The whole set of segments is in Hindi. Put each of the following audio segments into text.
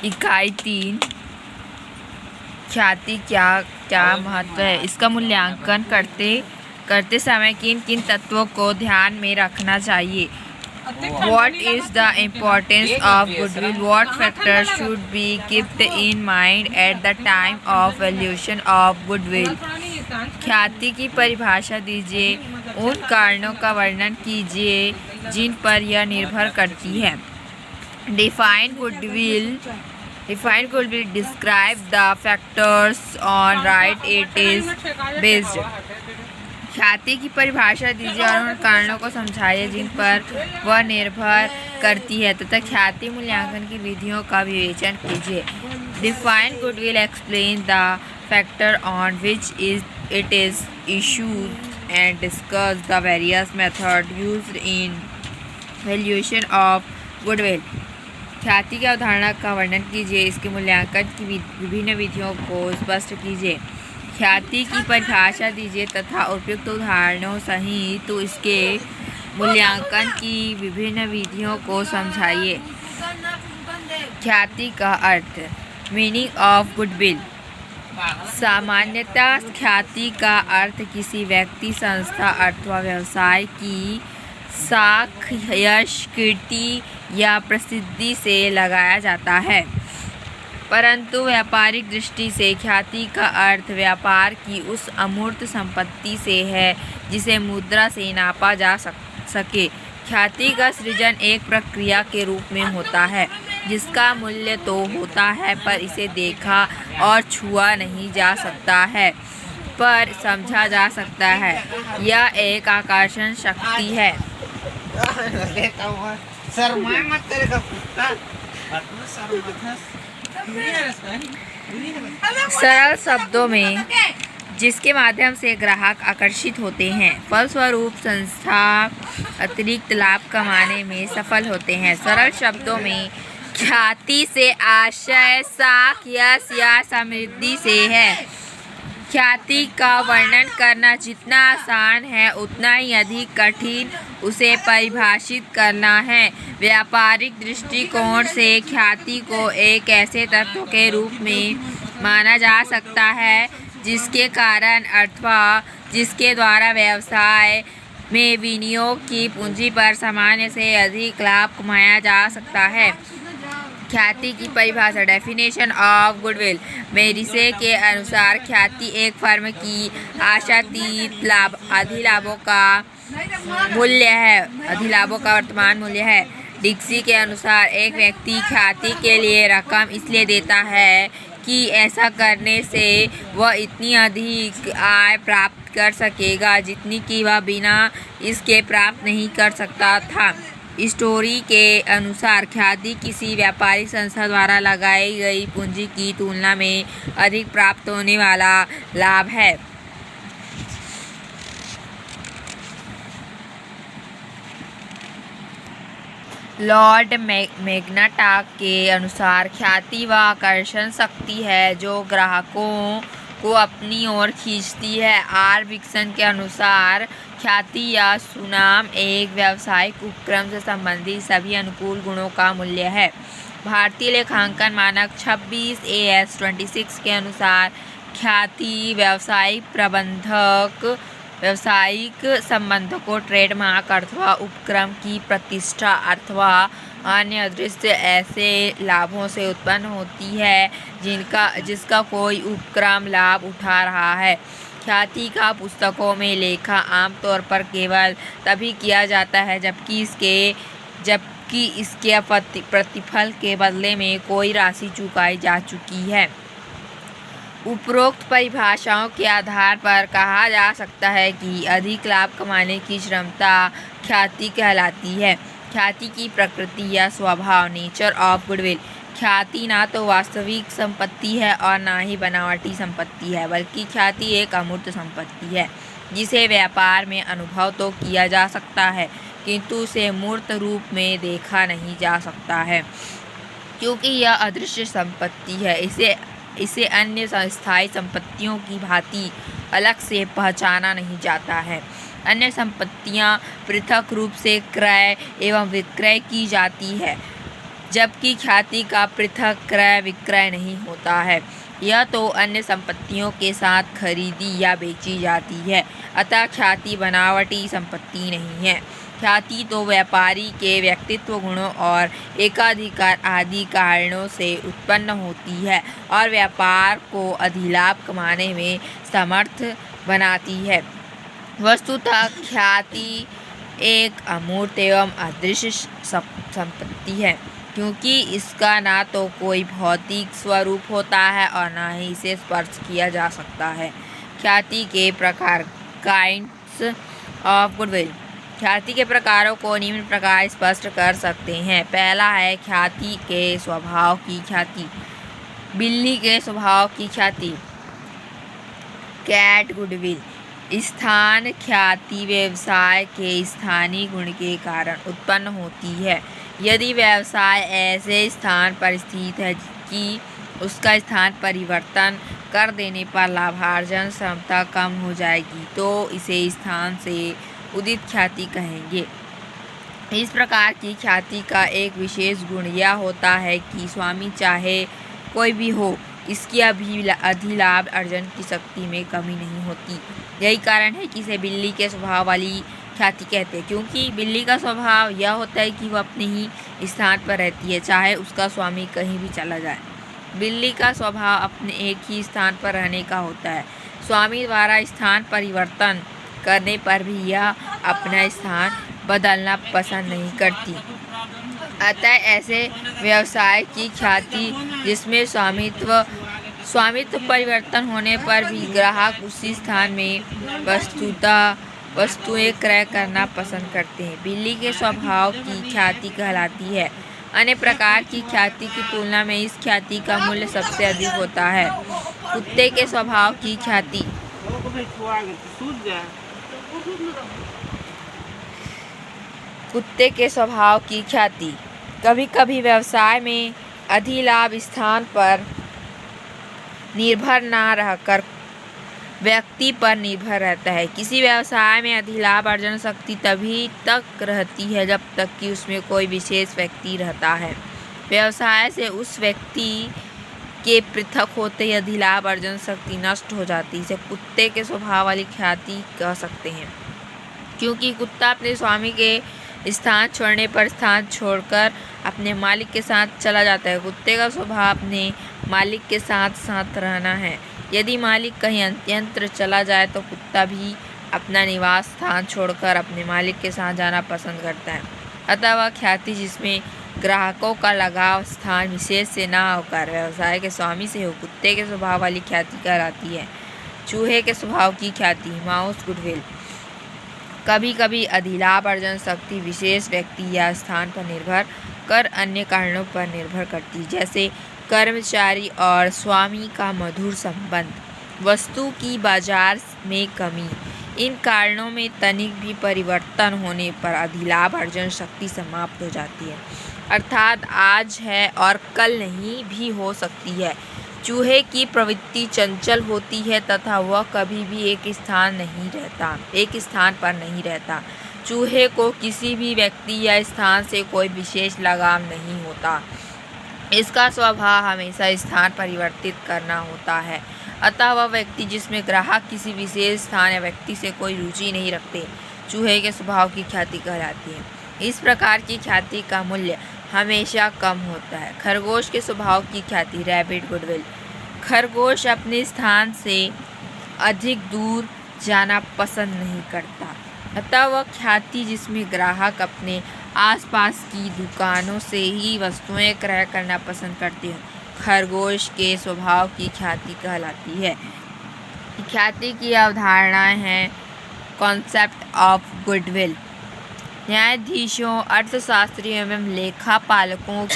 इकाई 3 ख्याति क्या क्या महत्व है। इसका मूल्यांकन करते समय किन किन तत्वों को ध्यान में रखना चाहिए। What is the importance of goodwill? What factors should be kept in mind at the time of valuation of goodwill? ख्याति की परिभाषा दीजिए। उन कारणों का वर्णन कीजिए जिन पर यह निर्भर करती है। Define goodwill. Describe the factors on right it is based. ख्याति की परिभाषा दीजिए और उन कारणों को समझाइए जिन पर वह निर्भर करती है तथा ख्याति मूल्यांकन की विधियों का विवेचन कीजिए। Define goodwill. Explain the factor on which it is issued and discuss the various methods used in valuation of goodwill. ख्याति की अवधारणा का वर्णन कीजिए। इसके मूल्यांकन की विभिन्न विधियों को स्पष्ट कीजिए। ख्याति की परिभाषा दीजिए तथा उपयुक्त उदाहरणों सहित तो इसके मूल्यांकन की विभिन्न विधियों को समझाइए। ख्याति का अर्थ। Meaning of goodwill. सामान्यतः ख्याति का अर्थ किसी व्यक्ति, संस्था अथवा व्यवसाय की साख, यश, कीर्ति या प्रसिद्धि से लगाया जाता है, परंतु व्यापारिक दृष्टि से ख्याति का अर्थ व्यापार की उस अमूर्त संपत्ति से है जिसे मुद्रा से नापा जा सके। ख्याति का सृजन एक प्रक्रिया के रूप में होता है जिसका मूल्य तो होता है पर इसे देखा और छुआ नहीं जा सकता है, पर समझा जा सकता है। यह एक आकर्षण शक्ति है। सरल शब्दों में जिसके माध्यम से ग्राहक आकर्षित होते हैं, फलस्वरूप संस्था अतिरिक्त लाभ कमाने में सफल होते हैं। सरल शब्दों में ख्याति से आशय साख, यश या समृद्धि से है। ख्याति का वर्णन करना जितना आसान है उतना ही अधिक कठिन उसे परिभाषित करना है। व्यापारिक दृष्टिकोण से ख्याति को एक ऐसे तत्व के रूप में माना जा सकता है जिसके कारण अथवा जिसके द्वारा व्यवसाय में विनियोग की पूंजी पर सामान्य से अधिक लाभ कमाया जा सकता है। ख्याति की परिभाषा। Definition of goodwill. मेरिसे के अनुसार ख्याति एक फर्म की आशातीत अधिलाभों का वर्तमान मूल्य है। डिक्सी के अनुसार एक व्यक्ति ख्याति के लिए रकम इसलिए देता है कि ऐसा करने से वह इतनी अधिक आय प्राप्त कर सकेगा जितनी कि वह बिना इसके प्राप्त नहीं कर सकता था। स्टोरी के अनुसार ख्याति किसी व्यापारिक संस्था द्वारा लगाई गई पूंजी की तुलना में अधिक प्राप्त होने वाला लाभ है। लॉर्ड मैग्नाटा के अनुसार ख्याति वह आकर्षण शक्ति है जो ग्राहकों को अपनी ओर खींचती है। आर विक्सन के अनुसार ख्याति या सुनाम एक व्यावसायिक उपक्रम से संबंधित सभी अनुकूल गुणों का मूल्य है। भारतीय लेखांकन मानक 26 AS 26 के अनुसार ख्याति व्यावसायिक संबंधों को ट्रेडमार्क अथवा उपक्रम की प्रतिष्ठा अथवा अन्य अदृश्य ऐसे लाभों से उत्पन्न होती है जिसका कोई उपक्रम लाभ उठा रहा है। ख्याति का पुस्तकों में लेखा आमतौर पर केवल तभी किया जाता है जबकि इसके प्रतिफल के बदले में कोई राशि चुकाई जा चुकी है। उपरोक्त परिभाषाओं के आधार पर कहा जा सकता है कि अधिक लाभ कमाने की क्षमता ख्याति कहलाती है। ख्याति की प्रकृति या स्वभाव। Nature of goodwill. ख्याति ना तो वास्तविक संपत्ति है और ना ही बनावटी संपत्ति है, बल्कि ख्याति एक अमूर्त संपत्ति है जिसे व्यापार में अनुभव तो किया जा सकता है किंतु उसे मूर्त रूप में देखा नहीं जा सकता है क्योंकि यह अदृश्य संपत्ति है। इसे अन्य स्थायी संपत्तियों की भांति अलग से पहचाना नहीं जाता है। अन्य संपत्तियां पृथक रूप से क्रय एवं विक्रय की जाती है। जबकि ख्याति का पृथक क्रय विक्रय नहीं होता है। यह तो अन्य संपत्तियों के साथ खरीदी या बेची जाती है, अतः ख्याति बनावटी संपत्ति नहीं है। ख्याति तो व्यापारी के व्यक्तित्व गुणों और एकाधिकार आदि कारणों से उत्पन्न होती है और व्यापार को अधिलाभ कमाने में समर्थ बनाती है। वस्तुतः ख्याति एक अमूर्त एवं अदृश्य संपत्ति है, क्योंकि इसका ना तो कोई भौतिक स्वरूप होता है और ना ही इसे स्पर्श किया जा सकता है। ख्याति के प्रकार, काइंड्स ऑफ गुडविल। ख्याति के प्रकारों को निम्न प्रकार स्पष्ट कर सकते हैं। पहला है ख्याति के स्वभाव की ख्याति। बिल्ली के स्वभाव की ख्याति, कैट गुडविल। स्थान ख्याति व्यवसाय के स्थानीय गुण के कारण उत्पन्न होती है। यदि व्यवसाय ऐसे स्थान पर स्थित है कि उसका स्थान परिवर्तन कर देने पर लाभार्जन क्षमता कम हो जाएगी, तो इसे स्थान से उदित ख्याति कहेंगे। इस प्रकार की ख्याति का एक विशेष गुण यह होता है कि स्वामी चाहे कोई भी हो, इसकी अधिलाभ अर्जन की शक्ति में कमी नहीं होती। यही कारण है कि इसे बिल्ली के स्वभाव वाली ख्याति कहते हैं, क्योंकि बिल्ली का स्वभाव यह होता है कि वह अपने ही स्थान पर रहती है, चाहे उसका स्वामी कहीं भी चला जाए। बिल्ली का स्वभाव अपने एक ही स्थान पर रहने का होता है। स्वामी द्वारा स्थान परिवर्तन करने पर भी यह अपना स्थान बदलना पसंद नहीं करती। अतः ऐसे व्यवसाय की ख्याति जिसमें स्वामित्व परिवर्तन होने पर भी ग्राहक उसी स्थान में वस्तुएं क्रय करना पसंद करते हैं, बिल्ली के स्वभाव की ख्याति कहलाती है। अन्य प्रकार की ख्याति की तुलना में इस ख्याति का मूल्य सबसे अधिक होता है। कुत्ते के स्वभाव की ख्याति। कुत्ते के स्वभाव की ख्याति। कभी कभी व्यवसाय में अधिलाभ स्थान पर निर्भर न रहकर व्यक्ति पर निर्भर रहता है। किसी व्यवसाय में अधिलाभ अर्जन शक्ति तभी तक रहती है जब तक कि उसमें कोई विशेष व्यक्ति रहता है। व्यवसाय से उस व्यक्ति के पृथक होते ही अधिलाभ अर्जन शक्ति नष्ट हो जाती है। इसे कुत्ते के स्वभाव वाली ख्याति कह सकते हैं, क्योंकि कुत्ता अपने स्वामी के स्थान छोड़ने पर स्थान छोड़कर अपने मालिक के साथ चला जाता है। कुत्ते का स्वभाव अपने मालिक के साथ साथ रहना है। यदि मालिक कहीं अन्यत्र चला जाए तो कुत्ता भी अपना निवास स्थान छोड़कर अपने मालिक के साथ जाना पसंद करता है। अतः वह ख्याति जिसमें ग्राहकों का लगाव स्थान विशेष से न होकर व्यवसाय के स्वामी से हो, कुत्ते के स्वभाव वाली ख्याति कहलाती है। चूहे के स्वभाव की ख्याति, माउस गुडविल। कभी कभी अधिलाभ अर्जन शक्ति विशेष व्यक्ति या स्थान पर निर्भर कर अन्य कारणों पर निर्भर करती, जैसे कर्मचारी और स्वामी का मधुर संबंध, वस्तु की बाजार में कमी। इन कारणों में तनिक भी परिवर्तन होने पर अधिलाभ अर्जन शक्ति समाप्त हो जाती है, अर्थात आज है और कल नहीं भी हो सकती है। चूहे की प्रवृत्ति चंचल होती है तथा वह कभी भी एक स्थान पर नहीं रहता। चूहे को किसी भी व्यक्ति या स्थान से कोई विशेष लगाव नहीं होता। इसका स्वभाव हमेशा स्थान परिवर्तित करना होता है। अतः वह व्यक्ति जिसमें ग्राहक किसी विशेष स्थान या व्यक्ति से कोई रुचि नहीं रखते, चूहे के स्वभाव की ख्याति कहलाती है। इस प्रकार की ख्याति का मूल्य हमेशा कम होता है। खरगोश के स्वभाव की ख्याति, रैबिट गुडविल। खरगोश अपने स्थान से अधिक दूर जाना पसंद नहीं करता, अतः वह ख्याति जिसमें ग्राहक अपने आसपास की दुकानों से ही वस्तुएं क्रय करना पसंद करते हैं, खरगोश के स्वभाव की ख्याति कहलाती है। ख्याति की अवधारणाएं हैं। Concept of goodwill. न्यायाधीशों, अर्थशास्त्रियों एवं लेखापालकों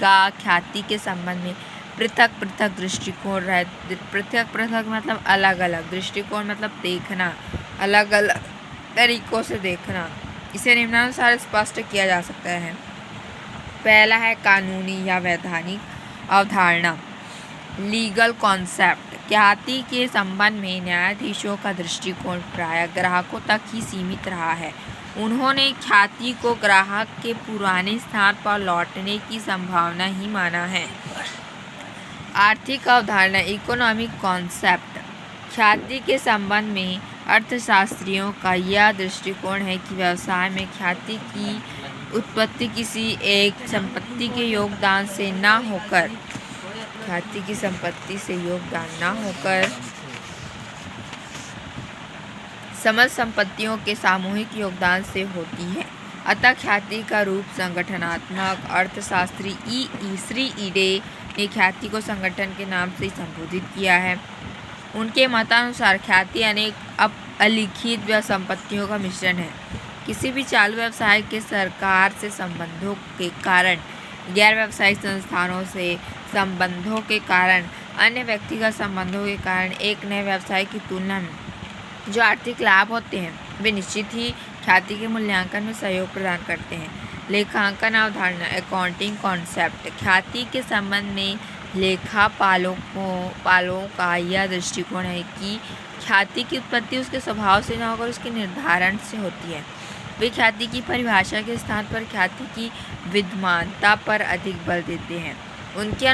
का ख्याति के संबंध में पृथक पृथक दृष्टिकोण रहते। पृथक मतलब अलग अलग, दृष्टिकोण मतलब देखना, अलग अलग तरीकों से देखना। इसे निम्नानुसार स्पष्ट किया जा सकता है। पहला है कानूनी या वैधानिक अवधारणा, लीगल कॉन्सेप्ट। ख्याति के संबंध में न्यायाधीशों का दृष्टिकोण प्रायः ग्राहकों तक ही सीमित रहा है उन्होंने ख्याति को ग्राहक के पुराने स्थान पर लौटने की संभावना ही माना है। आर्थिक अवधारणा, इकोनॉमिक कॉन्सेप्ट। ख्याति के संबंध में अर्थशास्त्रियों का यह दृष्टिकोण है कि व्यवसाय में ख्याति की उत्पत्ति किसी एक संपत्ति के योगदान से न होकर समस्त संपत्तियों के सामूहिक योगदान से होती है। अतः ख्याति का रूप संगठनात्मक अर्थशास्त्री श्री ईडे ने ख्याति को संगठन के नाम से संबोधित किया है। उनके मतानुसार ख्याति अनेक अलिखित संपत्तियों का मिश्रण है। किसी भी चालू व्यवसाय के सरकार से संबंधों के कारण, गैर व्यावसायिक संस्थानों से संबंधों के कारण, अन्य व्यक्तिगत संबंधों के कारण एक नए व्यवसाय की तुलना में जो आर्थिक लाभ होते हैं वे निश्चित ही ख्याति के मूल्यांकन में सहयोग प्रदान करते हैं। लेखांकन अवधारणा, अकाउंटिंग कॉन्सेप्ट। ख्याति के संबंध में लेखापालों का यह दृष्टिकोण है कि ख्याति की उत्पत्ति उसके स्वभाव से न होकर उसके निर्धारण से होती है। वे ख्याति की परिभाषा के स्थान पर ख्याति की विद्यमानता पर अधिक बल देते हैं। उनके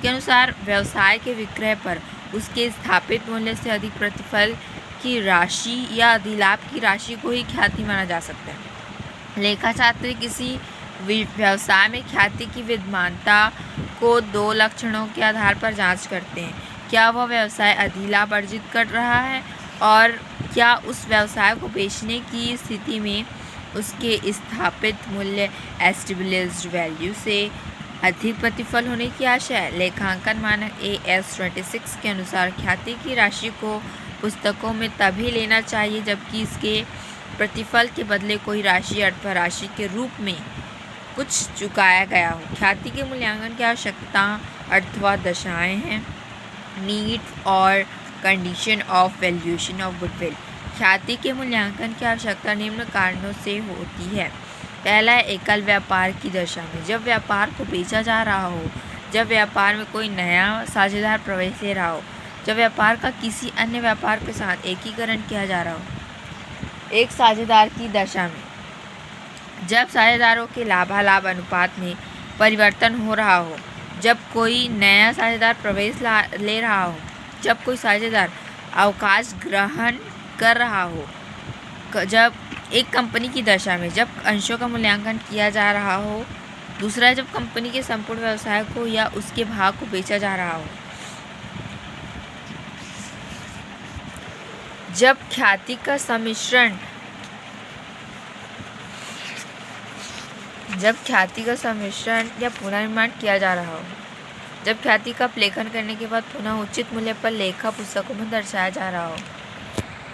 अनुसार व्यवसाय के विक्रय पर उसके स्थापित मूल्य से अधिक प्रतिफल की राशि या अधिलाभ की राशि को ही ख्याति माना जा सकता है। लेखाशास्त्री किसी व्यवसाय में ख्याति की विद्यमानता को दो लक्षणों के आधार पर जांच करते हैं। क्या वह व्यवसाय अधिलाभ अर्जित कर रहा है और क्या उस व्यवसाय को बेचने की स्थिति में उसके स्थापित मूल्य एस्टेब्लिश्ड वैल्यू से अधिक प्रतिफल होने की आशा है। लेखांकन मानक AS 26 के अनुसार ख्याति की राशि को पुस्तकों में तभी लेना चाहिए जबकि इसके प्रतिफल के बदले कोई राशि अथवा राशि के रूप में कुछ चुकाया गया हो। ख्याति के मूल्यांकन की आवश्यकता अथवा दशाएं हैं। नीड और condition of valuation of goodwill. ख्याति के मूल्यांकन की आवश्यकता निम्न कारणों से होती है। पहला है एकल व्यापार की दशा में, जब व्यापार को बेचा जा रहा हो, जब व्यापार में कोई नया साझेदार प्रवेश ले रहा हो, जब व्यापार का किसी अन्य व्यापार के साथ एकीकरण किया जा रहा हो। एक साझेदार की दशा में, जब साझेदारों के लाभालाभ अनुपात में परिवर्तन हो रहा हो, जब कोई नया साझेदार प्रवेश ले रहा हो, जब कोई साझेदार अवकाश ग्रहण कर रहा हो। जब एक कंपनी की दशा में, जब अंशों का मूल्यांकन किया जा रहा हो। दूसरा है जब कंपनी के संपूर्ण व्यवसाय को या उसके भाग को बेचा जा रहा हो। जब ख्याति का सम्मिश्रण या पुनर्निर्माण किया जा रहा हो। जब ख्याति का अपलेखन करने के बाद पुनः उचित मूल्य पर लेखा पुस्तकों में दर्शाया जा रहा हो।